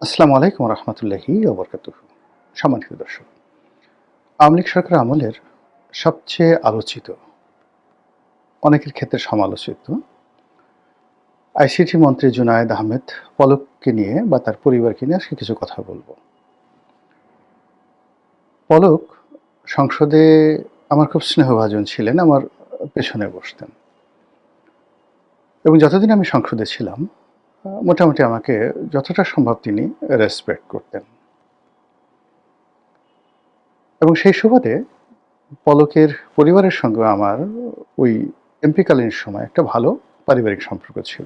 আসসালামু আলাইকুম রহমতুল্লাহি ওবরকাতুহু। সম্মানিত দর্শক, আওয়ামী লীগ সরকার আমলের সবচেয়ে আলোচিত, অনেকের ক্ষেত্রে সমালোচিত আইসিটি মন্ত্রী জুনায়েদ আহমেদ পলককে নিয়ে বা তার পরিবারকে নিয়ে আজকে কিছু কথা বলব। পলক সংসদে আমার খুব স্নেহভাজন ছিলেন, আমার পেছনে বসতেন এবং যতদিন আমি সংসদে ছিলাম মোটামুটি আমাকে যতটা সম্ভব তিনি রেসপেক্ট করতেন এবং সেই সুবাদে পলকের পরিবারের সঙ্গে আমার ওই এমপিকালীন সময় একটা ভালো পারিবারিক সম্পর্ক ছিল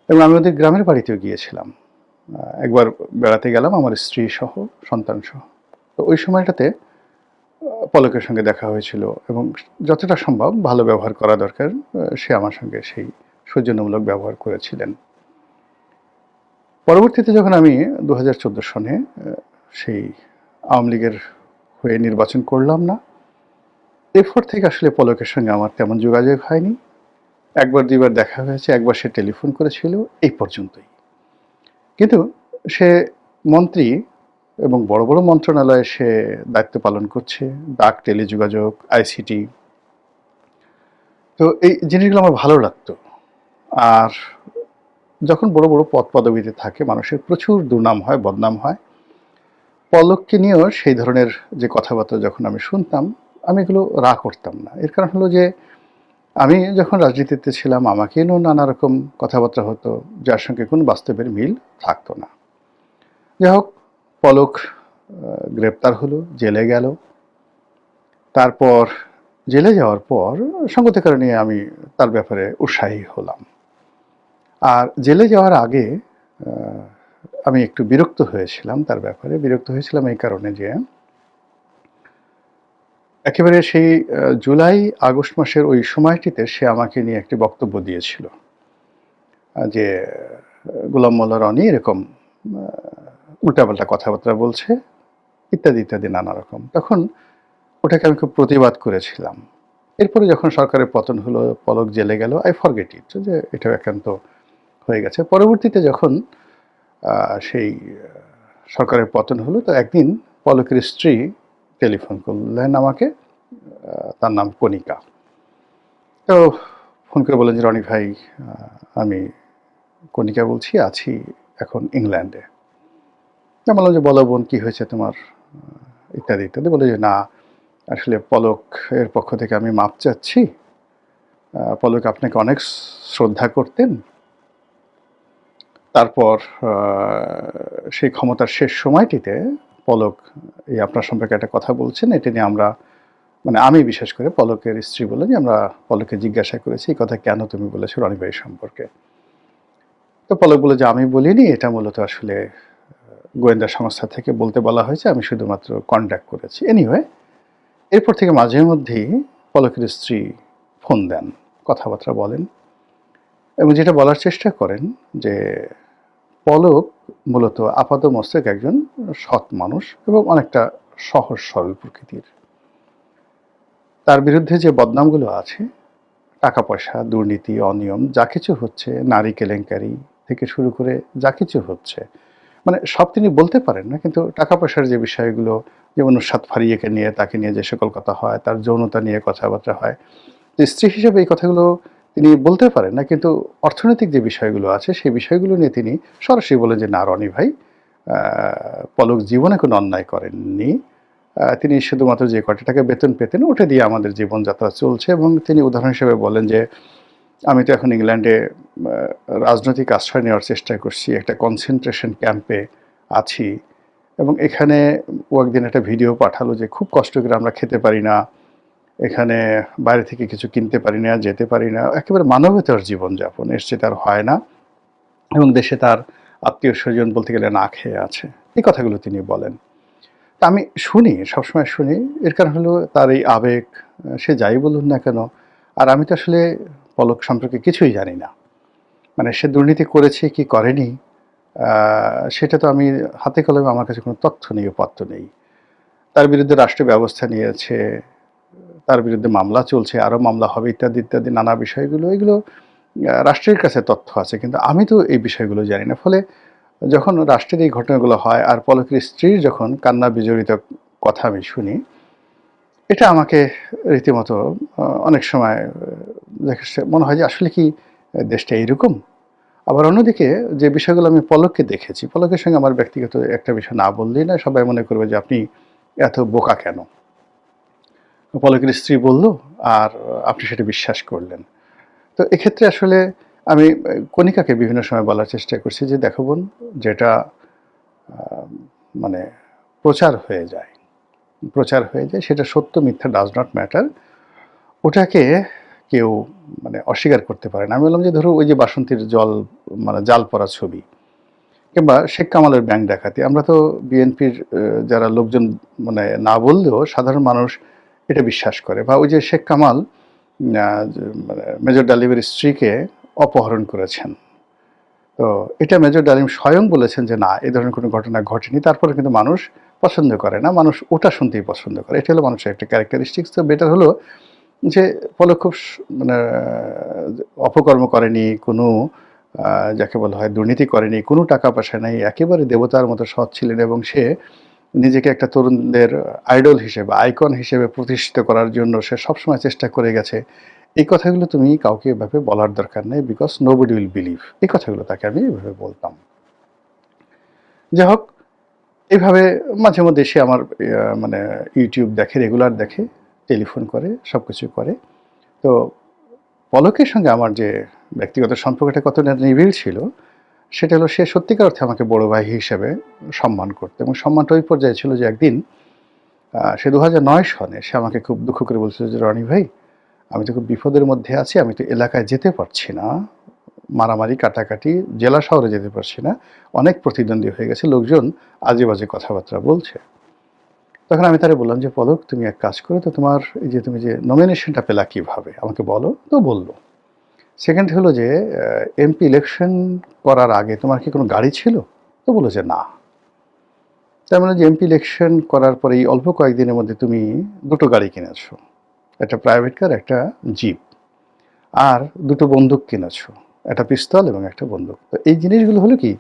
এবং আমি ওদের গ্রামের বাড়িতেও গিয়েছিলাম। একবার বেড়াতে গেলাম আমার স্ত্রীসহ, সন্তানসহ। তো ওই সময়টাতে পলকের সঙ্গে দেখা হয়েছিল এবং যতটা সম্ভব ভালো ব্যবহার করা দরকার সে আমার সঙ্গে সেই সৌজন্যমূলক ব্যবহার করেছিলেন। পরবর্তীতে যখন আমি ২০১৪ সনে সেই আওয়ামী লীগের হয়ে নির্বাচন করলাম না, এরপর থেকে আসলে পলকের সঙ্গে আমার তেমন যোগাযোগ হয়নি। একবার দুইবার দেখা হয়েছে, একবার সে টেলিফোন করেছিল, এই পর্যন্তই। কিন্তু সে মন্ত্রী এবং বড় বড় মন্ত্রণালয়ে সে দায়িত্ব পালন করছে, ডাক, টেলিযোগাযোগ, আইসিটি। তো এই জিনিসগুলো আমার ভালো লাগতো। আর যখন বড় বড় পদ পদবিতে থাকে মানুষের প্রচুর দুর্নাম হয়, বদনাম হয়। পলককে নিয়েও সেই ধরনের যে কথাবার্তা যখন আমি শুনতাম, আমি এগুলো করতাম না। এর কারণ হলো যে আমি যখন রাজনীতিতে ছিলাম আমাকে নিয়েও নানা রকম কথাবার্তা হতো, যার সঙ্গে কোনো বাস্তবের মিল থাকতো না। যাই হোক, পলক গ্রেপ্তার হলো, জেলে গেল। তারপর জেলে যাওয়ার পর সঙ্গত কারণে আমি তার ব্যাপারে উৎসাহী হলাম। আর জেলে যাওয়ার আগে আমি একটু বিরক্ত হয়েছিলাম তার ব্যাপারে। বিরক্ত হয়েছিলাম এই কারণে যে একেবারে সেই জুলাই আগস্ট মাসের ওই সময়টিতে সে আমাকে নিয়ে একটি বক্তব্য দিয়েছিল যে গোলাম মোল্লা রনি এরকম উল্টাপাল্টা কথাবার্তা বলছে, ইত্যাদি ইত্যাদি নানা রকম। তখন ওটাকে আমি খুব প্রতিবাদ করেছিলাম। এরপরে যখন সরকারের পতন হলো, পলক জেলে গেল, আই ফরগেট ইট যে এটাও একান্ত হয়ে গেছে। পরবর্তীতে যখন সেই সরকারের পতন হলো, তো একদিন পলকের স্ত্রী টেলিফোন করলেন আমাকে, তার নাম কণিকা। তো ফোন করে বললেন যে, রনি ভাই, আমি কণিকা বলছি, আছি এখন ইংল্যান্ডে। আমি বললাম যে, বলো বোন, কী হয়েছে তোমার, ইত্যাদি ইত্যাদি। বলে যে, না, আসলে পলক এর পক্ষ থেকে আমি মাপ চাচ্ছি। পলক আপনাকে অনেক শ্রদ্ধা করতেন। তারপর সেই ক্ষমতার শেষ সময়টিতে পলক এই আপনার সম্পর্কে একটা কথা বলছেন, এটা নিয়ে আমরা, মানে আমি বিশেষ করে, পলকের স্ত্রী বললেন যে, আমরা পলককে জিজ্ঞাসা করেছি, এই কথা কেন তুমি বলেছো রনি ভাই সম্পর্কে। তো পলক বলে যে, আমি বলিনি, এটা মূলত আসলে গোয়েন্দা সংস্থা থেকে বলতে বলা হয়েছে, আমি শুধুমাত্র কন্ট্যাক্ট করেছি। এনিওয়ে, এরপর থেকে মাঝে মধ্যেই পলকের স্ত্রী ফোন দেন, কথাবার্তা বলেন এবং যেটা বলার চেষ্টা করেন যে পলক মূলত আপাতমস্তক একজন সৎ মানুষ এবং অনেকটা সহজ সরল প্রকৃতির। তার বিরুদ্ধে যে বদনামগুলো আছে, টাকা পয়সা, দুর্নীতি, অনিয়ম যা কিছু হচ্ছে, নারী কেলেঙ্কারি থেকে শুরু করে যা কিছু হচ্ছে, মানে সব তিনি বলতে পারেন না, কিন্তু টাকা পয়সার যে বিষয়গুলো, যেমন নুসরাত ফারিয়াকে নিয়ে, তাকে নিয়ে যে সকল কথা হয়, তার যৌনতা নিয়ে কথাবার্তা হয়, তো স্ত্রী হিসেবে এই কথাগুলো তিনি বলতে পারেন না, কিন্তু অর্থনৈতিক যে বিষয়গুলো আছে সেই বিষয়গুলো নিয়ে তিনি সরাসরি বলেন যে, না রনি ভাই, পলক জীবনে কোনো অন্যায় করেননি। তিনি শুধুমাত্র যে কয়টা টাকা বেতন পেতেন ওটা দিয়ে আমাদের জীবনযাত্রা চলছে। এবং তিনি উদাহরণ হিসেবে বলেন যে, আমি তো এখন ইংল্যান্ডে রাজনৈতিক আশ্রয় নেওয়ার চেষ্টা করছি, একটা কনসেন্ট্রেশন ক্যাম্পে আছি এবং এখানে ও একদিন একটা ভিডিও পাঠালো যে খুব কষ্ট করে আমরা খেতে পারি না, এখানে বাইরে থেকে কিছু কিনতে পারি না, যেতে পারি না, একেবারে মানবেতর জীবনযাপন, এর চেয়ে তার হয় না এবং দেশে তার আত্মীয় স্বজন বলতে গেলে না খেয়ে আছে। এই কথাগুলো তিনি বলেন। তা আমি শুনি, সবসময় শুনি। এর কারণ হলো তার এই আবেগ, সে যাই বলুন না কেন। আর আমি তো আসলে পলক সম্পর্কে কিছুই জানি না। মানে সে দুর্নীতি করেছে কি করেনি, সেটা তো আমি হাতে কলমে, আমার কাছে কোনো তথ্য নেই, উপাত্ত নেই। তার বিরুদ্ধে রাষ্ট্র ব্যবস্থা নিয়েছে, তার বিরুদ্ধে মামলা চলছে, আরও মামলা হবে, ইত্যাদি ইত্যাদি নানা বিষয়গুলো, এগুলো রাষ্ট্রের কাছে তথ্য আছে, কিন্তু আমি তো এই বিষয়গুলো জানি না। ফলে যখন রাষ্ট্রের এই ঘটনাগুলো হয় আর পলকের স্ত্রীর যখন কান্না বিজড়িত কথা আমি শুনি, এটা আমাকে রীতিমতো অনেক সময় মনে হয় যে আসলে কি দেশটা এইরকম? আবার অন্যদিকে যে বিষয়গুলো আমি পলককে দেখেছি, পলকের সঙ্গে আমার ব্যক্তিগত একটা বিষয় না বললেই না, সবাই মনে করবে যে আপনি এত বোকা কেন? পলকের স্ত্রী বলল আর আপনি সেটা বিশ্বাস করলেন। তো এক্ষেত্রে আসলে আমি কণিকাকে বিভিন্ন সময় বলার চেষ্টা করছি যে, "দেখো বোন, যেটা আ মানে প্রচার হয়ে যায়, সেটা সত্য মিথ্যা ডাজ নট ম্যাটার। ওটাকে কেউ অস্বীকার করতে পারে না।" আমি বললাম যে, "ধরো ওই যে বাসন্তীর জল জাল পড়া ছবি কিংবা শেখ কামালের ব্যাংক ডাকাতি। আমরা তো বিএনপির যারা লোকজন না বললেও সাধারণ মানুষ এটা বিশ্বাস করে। বা ওই যে শেখ কামাল আ মেজর ডালিমের স্ত্রীকে অপহরণ করেছেন। তো এটা মেজর ডালিম স্বয়ং বলেছেন যে, "না, এ ধরনের কোনো ঘটনা ঘটেনি।" তারপরে কিন্তু মানুষ পছন্দ করে না। মানুষ ওটা শুনতেই পছন্দ করে। এটা হলো মানুষের একটা ক্যারেক্টারিস্টিক্স। তো বেটার হলো যে পলক খুব অপকর্ম করেনি, কোনো আ যাকে বলা হয় দুর্নীতি করেনি, কোনো টাকা-পয়সা নাই। একেবারে দেবতার মতো সৎ ছিলেন এবং সে নিজেকে একটা তরুণদের আইডল হিসেবে, আইকন হিসেবে প্রতিষ্ঠিত করার জন্য সে সবসময় চেষ্টা করে গেছে। এই কথাগুলো তুমি কাউকে এভাবে বলার দরকার নেই, বিকজ নোবডি উইল বিলিভ। এই কথাগুলো তাকে আমি এভাবে বলতাম। যাই হোক, এভাবে মাঝে মধ্যে সে আমার YouTube দেখে, রেগুলার দেখে, টেলিফোন করে, সবকিছু করে। তো পলকের সঙ্গে আমার যে ব্যক্তিগত সম্পর্কটা কতটা নিবিড় ছিল, সেটা হলো সে সত্যিকার অর্থে আমাকে বড় ভাই হিসেবে সম্মান করত এবং সম্মানটা ওই পর্যায়ে ছিল যে একদিন সে ২০০৯ সনে সে আমাকে খুব দুঃখ করে বলছিল যে, "রনি ভাই, আমি তো খুব বিপদের মধ্যে আছি। আমি তো এলাকায় যেতে পারছি না। মারামারি, কাটাকাটি, জেলা শহরে যেতে পারছি না। অনেক প্রতিদ্বন্দ্বী হয়ে গেছে। লোকজন আজে-বাজে কথাবার্তা বলছে।" তখন আমি তারে বললাম যে, "পলক, তুমি এক কাজ করো তো, তোমার এই যে তুমি যে নমিনেশনটা পেলা কিভাবে? আমাকে বলো।" তো বলল। সেকেন্ড হলো যে, এমপি ইলেকশন করার আগে তোমার কি কোনো গাড়ি ছিল?" তো বলল যে, "না।" তার মানে যে এমপি ইলেকশন করার পরে এই অল্প কয়েকদিনের মধ্যে তুমি ২ টো গাড়ি কিনেছো। একটা প্রাইভেট কার, একটা জিপ। আর ২ টো বন্দুক কিনেছো। একটা পিস্তল এবং একটা বন্দুক। তো এই জিনিসগুলো হলো কি,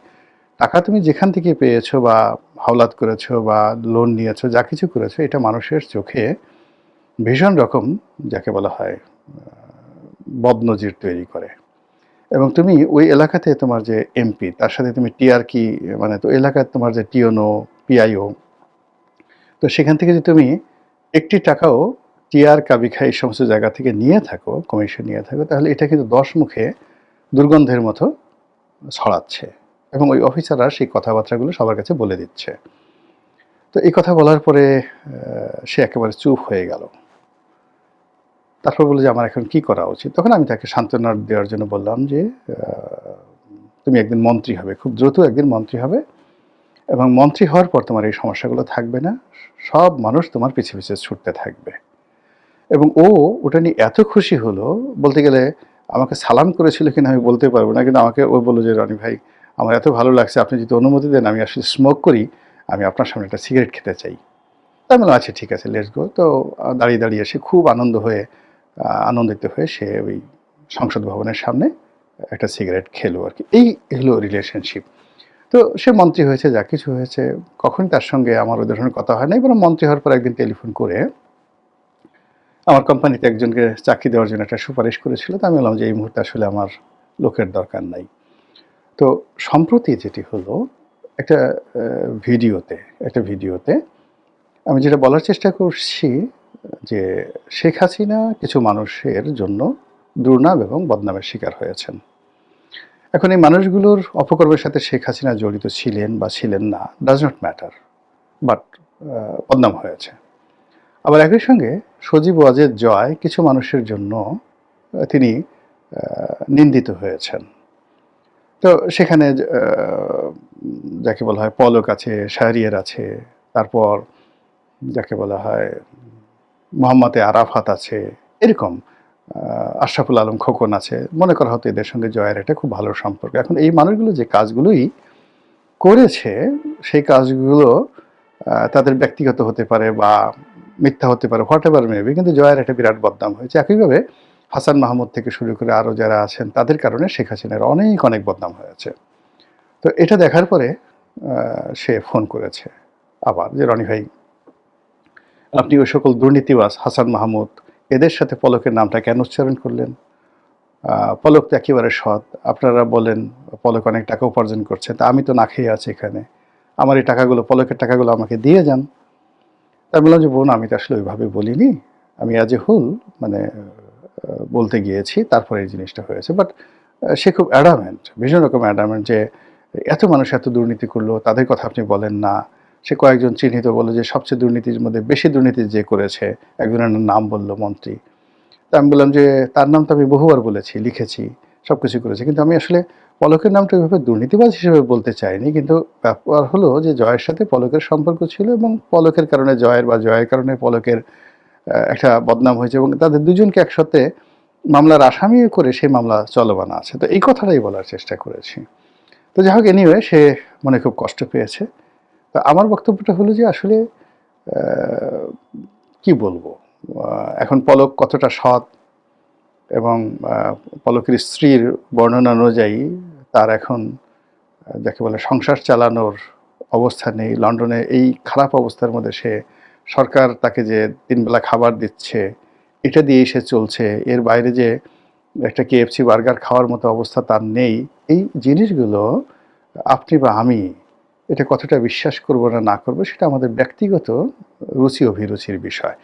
টাকা তুমি যেখান থেকে পেয়েছো বা হাওলাত করেছো বা লোন নিয়েছো, যা কিছু করেছো, এটা মানুষের চোখে ভীষণ রকম যাকে বলা হয় বদনজির তৈরি করে। এবং তুমি ওই এলাকাতে তোমার যে এমপি, তার সাথে তুমি টিআর কি তো এলাকার তোমার যে টিওনো, পিআইও, তো সেখান থেকে যদি তুমি একটি টাকাও টিআর, কাবিখা এই সমস্ত জায়গা থেকে নিয়ে থাকো, কমিশন নিয়ে থাকো, তাহলে এটা কিন্তু ১০ মুখে দুর্গন্ধের মতো ছড়াচ্ছে এবং ওই অফিসাররা সেই কথাবার্তাগুলো সবার কাছে বলে দিচ্ছে। তো এই কথা বলার পরে সে একেবারে চুপ হয়ে গেল। তারপর বলল যে, "আমার এখন কি করা উচিত?" তখন আমি তাকে সান্ত্বনা দেওয়ার জন্য বললাম যে, আ "তুমি একদিন মন্ত্রী হবে। খুব দ্রুত একদিন মন্ত্রী হবে এবং মন্ত্রী হওয়ার পর তোমার এই সমস্যাগুলো থাকবে না। সব মানুষ তোমার পিছে, পিছে ছুটতে থাকবে।" এবং ওটা নিয়ে এত খুশি হলো, বলতে গেলে আমাকে সালাম করেছিল কিনা আমি বলতে পারব না। কিন্তু আমাকে ও বলল যে, "রনি ভাই, আমার এত ভালো লাগছে। আপনি যদি অনুমতি দেন, আমি আসলে স্মোক করি। আমি আপনার সামনে একটা সিগারেট খেতে চাই।" তো আমি বললাম, "আচ্ছা, ঠিক আছে, লেটস গো।" তো দাঁড়িয়ে, দাঁড়িয়ে সে খুব আনন্দিত হয়ে সে ওই সংসদ ভবনের সামনে একটা সিগারেট খেলো আরকি। এই হলো রিলেশনশিপ। তো সে মন্ত্রী হয়েছে, যা কিছু হয়েছে, কখনই তার সঙ্গে আমার ওই ধরনের কথা হয় নাই। বরং মন্ত্রী হওয়ার পর একদিন টেলিফোন করে আমার কোম্পানিতে একজনকে চাকরি দেওয়ার জন্য একটা সুপারিশ করেছিল। তো আমি বললাম যে, "এই মুহূর্তে আসলে আমার লোকের দরকার নাই।" তো সম্প্রতি যেটি হলো, একটা আ ভিডিওতে একটা ভিডিওতে আমি যেটা বলার চেষ্টা করছি যে, শেখ হাসিনা কিছু মানুষের জন্য দুর্নাম এবং বদনামের শিকার হয়েছেন। এখন এই মানুষগুলোর অপকর্মের সাথে শেখ হাসিনা জড়িত ছিলেন বা ছিলেন না, ডাজ নট ম্যাটার। বাট বদনাম হয়েছে। আবার একই সঙ্গে সজীব ওয়াজেদ জয় কিছু মানুষের জন্য তিনি নিন্দিত হয়েছেন। তো সেখানে যাকে বলা হয় পলক আছে, শাহরিয়ার আছে, তারপর যাকে বলা হয় মোহাম্মদ আরাফাত আছে, এরকম আশরাফুল আলম খোকন আছে। মনে করা হতো এদের সঙ্গে জয়ের একটা খুব ভালো সম্পর্ক। এখন এই মানুষগুলো যে কাজগুলোই করেছে, সেই কাজগুলো তাদের ব্যক্তিগত হতে পারে বা মিথ্যা হতে পারে, হোয়াটএভার মেবি, কিন্তু জয়ের একটা বিরাট বদনাম হয়েছে। একইভাবে হাসান মাহমুদ থেকে শুরু করে আরও যারা আছেন, তাদের কারণে শেখ হাসিনার অনেক, অনেক বদনাম হয়েছে। তো এটা দেখার পরে সে ফোন করেছে আবার যে, রনি ভাই, আপনি ওই সকল দুর্নীতিবাজ হাসান মাহমুদ এদের সাথে পলকের নামটা কেন উচ্চারণ করলেন? পলক তো একেবারে সৎ। আপনারা বলেন পলক অনেক টাকা উপার্জন করছে, তা আমি তো না খেয়ে আছি এখানে। আমার এই টাকাগুলো, পলকের টাকাগুলো আমাকে দিয়ে যান। তা আমি বললাম যে, বোন, আমি তো আসলে ওইভাবে বলিনি। আমি অ্যাজ এ হোল মানে বলতে গিয়েছি, তারপরে এই জিনিসটা হয়েছে। বাট সে খুব অ্যাডামেন্ট, ভীষণ রকম অ্যাডামেন্ট যে এত মানুষ এত দুর্নীতি করলো, তাদের কথা আপনি বলেন না। সে কয়েকজন চিহ্নিত বলল যে সবচেয়ে দুর্নীতির মধ্যে বেশি দুর্নীতি যে করেছে, একজনের নাম বলল, মন্ত্রী। তা আমি বললাম যে, তার নাম তো আমি বহুবার বলেছি, লিখেছি, সব কিছু করেছি। কিন্তু আমি আসলে পলকের নামটা ওইভাবে দুর্নীতিবাজ হিসেবে বলতে চাইনি। কিন্তু ব্যাপার হলো যে জয়ের সাথে পলকের সম্পর্ক ছিল এবং পলকের কারণে জয়ের বা জয়ের কারণে পলকের একটা বদনাম হয়েছে এবং তাদের দুজনকে একসাথে মামলার আসামি করে সেই মামলা চলমান আছে। তো এই কথাটাই বলার চেষ্টা করেছি। তো যাই হোক, এনিওয়ে সে মনে খুব কষ্ট পেয়েছে। তো আমার বক্তব্যটা হলো যে আসলে কি বলবো, এখন পলক কতটা সৎ এবং পলকের স্ত্রীর বর্ণনা অনুযায়ী তার এখন যাকে বলে সংসার চালানোর অবস্থা নেই। লন্ডনে এই খারাপ অবস্থার মধ্যে সে, সরকার তাকে যে ৩ বেলা খাবার দিচ্ছে, এটা দিয়েই সে চলছে। এর বাইরে যে একটা KFC বার্গার খাওয়ার মতো অবস্থা তার নেই। এই জিনিসগুলো আপনি বা আমি এটা কতটা বিশ্বাস করব না না করব সেটা আমাদের ব্যক্তিগত রুচি অভিরুচির বিষয়।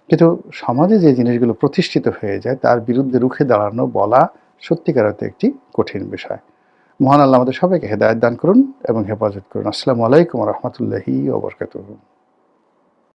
কিন্তু সমাজে যে জিনিসগুলো প্রতিষ্ঠিত হয়ে যায় তার বিরুদ্ধে রুখে দাঁড়ানো, বলা সত্যিকার অর্থে একটি কঠিন বিষয়। মহান আল্লাহ আমাদের সবাইকে হেদায়েত দান করুন এবং হেফাজত করুন। আসসালামু আলাইকুম ওয়া রাহমাতুল্লাহি ওয়া বারাকাতুহু।